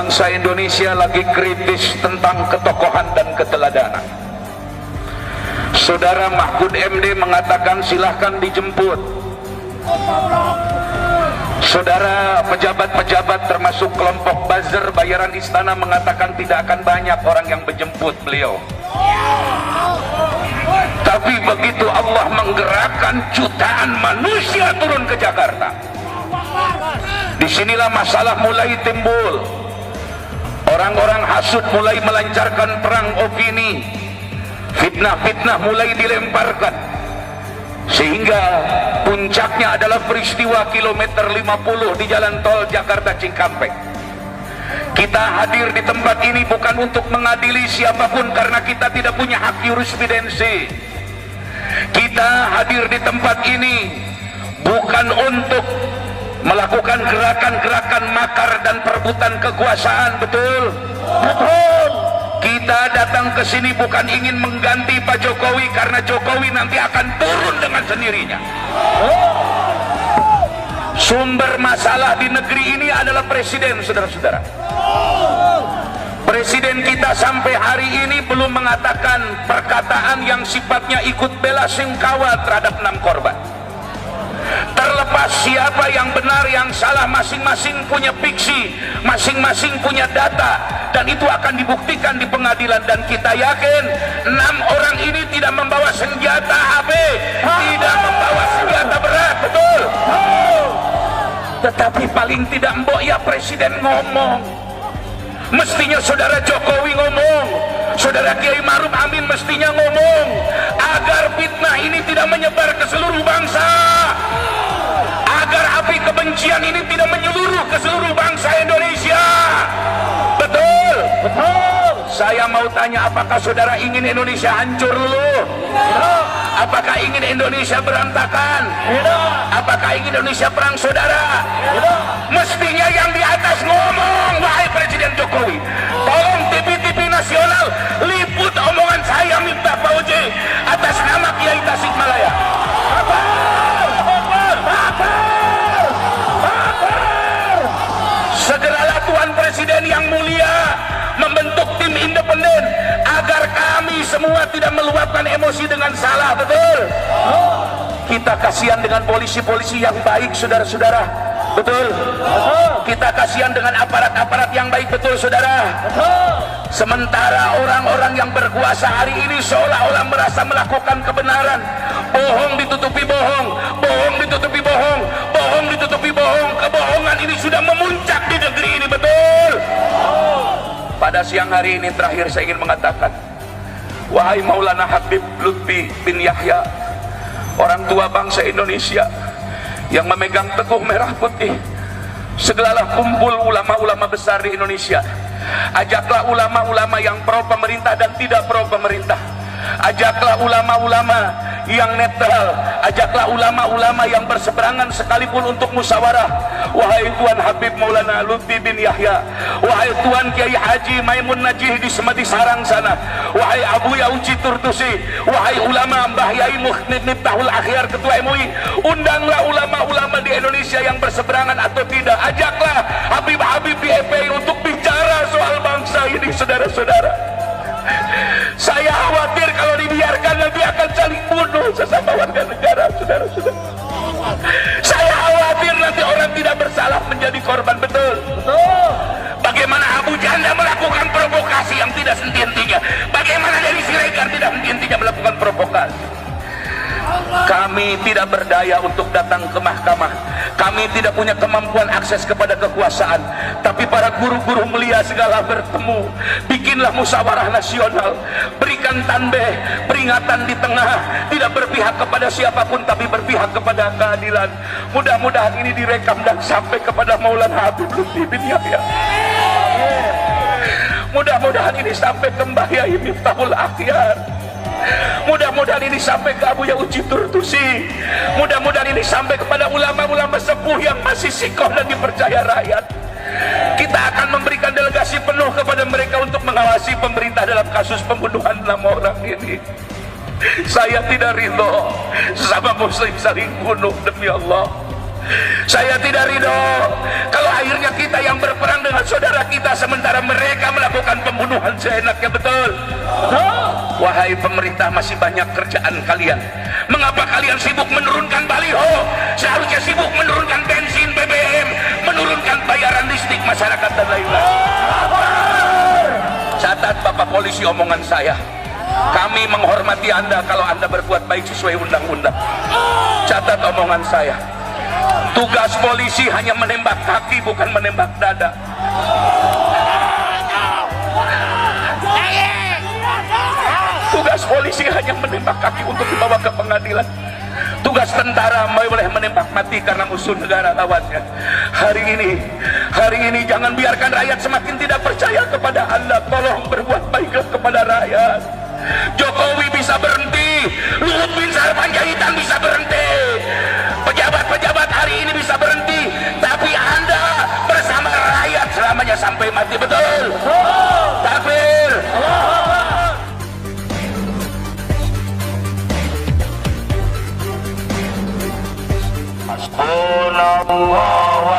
Bangsa Indonesia lagi kritis tentang ketokohan dan keteladanan. Saudara Mahfud MD mengatakan silahkan dijemput. Saudara pejabat-pejabat termasuk kelompok buzzer bayaran istana mengatakan tidak akan banyak orang yang menjemput beliau. Tapi begitu Allah menggerakkan jutaan manusia turun ke Jakarta, disinilah masalah mulai timbul. Orang-orang hasut mulai melancarkan perang opini, fitnah-fitnah mulai dilemparkan, sehingga puncaknya adalah peristiwa kilometer 50 di jalan tol Jakarta Cikampek. Kita hadir di tempat ini bukan untuk mengadili siapapun karena kita tidak punya hak jurisprudensi. Kita hadir di tempat ini bukan untuk melakukan gerakan-gerakan makar dan perebutan kekuasaan, betul? Betul. Kita datang ke sini bukan ingin mengganti Pak Jokowi karena Jokowi nanti akan turun dengan sendirinya. Sumber masalah di negeri ini adalah presiden, saudara-saudara. Presiden kita sampai hari ini belum mengatakan perkataan yang sifatnya ikut bela sungkawa terhadap 6 korban. Terlepas siapa yang benar yang salah, masing-masing punya fiksi, masing-masing punya data, dan itu akan dibuktikan di pengadilan. Dan kita yakin 6 orang ini tidak membawa senjata HP, tidak membawa senjata berat, betul? Tetapi paling tidak mbok ya presiden ngomong. Mestinya saudara Jokowi ngomong, saudara Kiai Maruf Amin mestinya ngomong, agar fitnah ini tidak menyebar ke seluruh bangsa, agar api kebencian ini tidak menyeluruh ke seluruh bangsa Indonesia. Betul? Betul. Saya mau tanya, apakah saudara ingin Indonesia hancur dulu? Apakah ingin Indonesia berantakan? Apakah ingin Indonesia perang saudara? Mestinya yang di atas ngomong, wahai Presiden Jokowi. Tolong TV-TV nasional liput omongan saya Miftah Fauzi atas nama Kiai Tasikmalaya. Segeralah Tuan Presiden yang mulia membentuk tim independen agar kami semua tidak meluapkan emosi dengan salah, betul? Kita kasihan dengan polisi-polisi yang baik, saudara-saudara, betul? Kita kasihan dengan aparat-aparat yang baik, betul, saudara? Sementara orang-orang yang berkuasa hari ini seolah-olah merasa melakukan kebenaran, bohong ditutupi bohong, bohong ditutupi bohong, bohong ditutupi bohong. Kebohongan ini sudah memuncak di negeri ini, betul? Pada siang hari ini terakhir saya ingin mengatakan, wahai Maulana Habib Lutfi bin Yahya, orang tua bangsa Indonesia yang memegang teguh merah putih, segeralah kumpul ulama-ulama besar di Indonesia. Ajaklah ulama-ulama yang pro pemerintah dan tidak pro pemerintah. Ajaklah ulama-ulama yang netral, ajaklah ulama-ulama yang berseberangan sekalipun untuk musyawarah. Wahai Tuan Habib Maulana Lutfi bin Yahya, wahai Tuan Kiai Haji Maimun Najih di Semedi Sarang sana, wahai Abu Yauci Turtusi, wahai ulama Mbah Yai Miftahul Akhyar Ketua MUI, undanglah ulama-ulama di Indonesia yang berseberangan atau tidak. Ajaklah Habib-habib di FPI untuk bicara soal bangsa ini, saudara-saudara. Saya khawatir kalau dibiarkan nanti akan saling bunuh sesama warga negara, saudara-saudara. Saya khawatir nanti orang tidak bersalah menjadi korban, betul? Betul. Bagaimana Abu Janda melakukan provokasi yang tidak henti-hentinya? Bagaimana Denny Siregar tidak henti-hentinya melakukan provokasi? Kami tidak berdaya untuk datang ke mahkamah. Kami tidak punya kemampuan akses kepada kekuasaan. Tapi para guru-guru mulia segala bertemu. Bikinlah musyawarah nasional. Berikan tanbih, peringatan di tengah. Tidak berpihak kepada siapapun, tapi berpihak kepada keadilan. Mudah-mudahan ini direkam dan sampai kepada Maulana Habib Lutfi bin Yahya. Mudah-mudahan ini sampai ke Mbah Yai Miftahul Akhyar. Mudah-mudahan ini sampai ke Abu Yauci Turtusi. Mudah-mudahan ini sampai kepada ulama-ulama sepuh yang masih sikoh dan dipercaya rakyat. Kita akan memberikan delegasi penuh kepada mereka untuk mengawasi pemerintah dalam kasus pembunuhan 6 orang ini. Saya tidak ridho sesama muslim saling bunuh, demi Allah. Saya tidak ridho kalau akhirnya kita yang berperang dengan saudara kita sementara mereka melakukan pembunuhan seenaknya, betul? Wahai pemerintah, masih banyak kerjaan kalian. Mengapa kalian sibuk menurunkan baliho? Seharusnya sibuk menurunkan bensin, BBM, menurunkan bayaran listrik masyarakat dan lain-lain. Catat Bapak Polisi omongan saya. Kami menghormati Anda kalau Anda berbuat baik sesuai undang-undang. Catat omongan saya. Tugas polisi hanya menembak kaki, bukan menembak dada. Tugas polisi hanya menembak kaki untuk dibawa ke pengadilan. Tugas tentara boleh menembak mati karena musuh negara lawannya. Hari ini jangan biarkan rakyat semakin tidak percaya kepada Anda. Tolong berbuat baiklah kepada rakyat. Jokowi bisa berhenti, Luhut bin Sarpanjaitan bisa berhenti, pejabat-pejabat hari ini bisa berhenti, tapi Anda bersama rakyat selamanya sampai mati, betul? Takbir. Hasbunallah wa